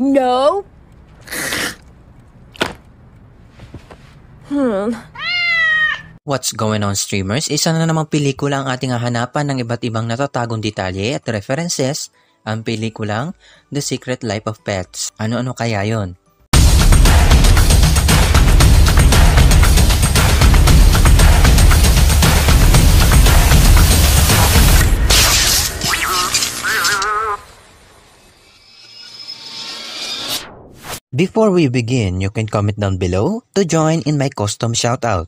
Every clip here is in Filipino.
No. What's going on, streamers? Isa na namang pelikula ang ating hahanapan ng iba't ibang natatagong detalye at references. Ang pelikulang The Secret Life of Pets. Ano-ano kaya yon? Before we begin, you can comment down below to join in my custom shoutout.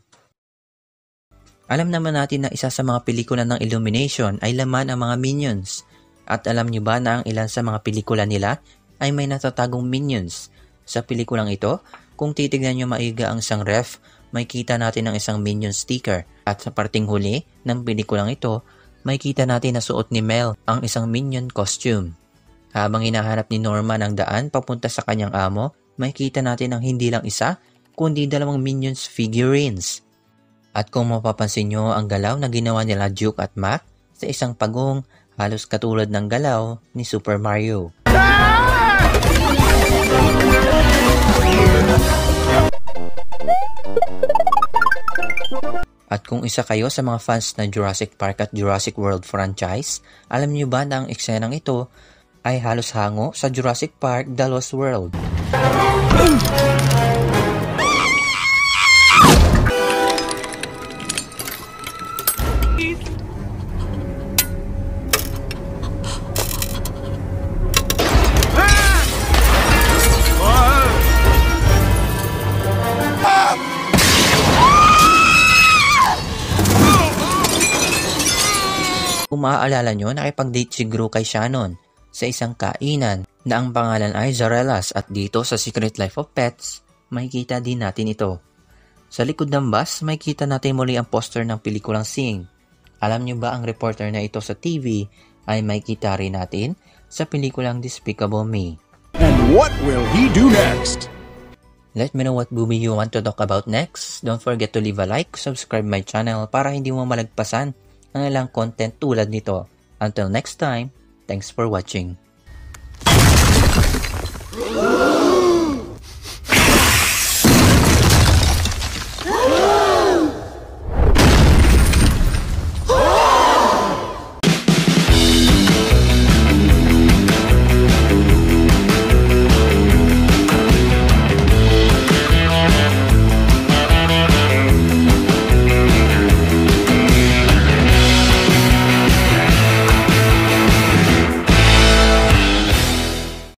Alam naman natin na isa sa mga pelikula ng Illumination ay laman ang mga minions. At alam niyo ba na ang ilan sa mga pelikula nila ay may natatagong minions? Sa pelikulang ito, kung titignan niyo maiga ang isang ref, may kita natin ang isang minion sticker. At sa parting huli ng pelikulang ito, may kita natin na suot ni Mel ang isang minion costume. Habang hinahanap ni Norman ang daan papunta sa kanyang amo, may kita natin ang hindi lang isa, kundi 2 minions figurines. At kung mapapansin nyo ang galaw na ginawa nila Duke at Mac sa isang pagong halos katulad ng galaw ni Super Mario. At kung isa kayo sa mga fans ng Jurassic Park at Jurassic World franchise, alam niyo ba na ang eksenang ito ay halos hango sa Jurassic Park The Lost World. Kung maaalala nyo, nakipag-date si Gru kay Shannon sa isang kainan na ang pangalan ay Zarellas at dito sa Secret Life of Pets, makikita din natin ito. Sa likod ng bus, makikita natin muli ang poster ng pelikulang Sing. Alam nyo ba ang reporter na ito sa TV ay makikita rin natin sa pelikulang Despicable Me. And what will he do next? Let me know what movie you want to talk about next. Don't forget to leave a like, subscribe my channel para hindi mo malagpasan ang ilang content tulad nito. Until next time, thanks for watching.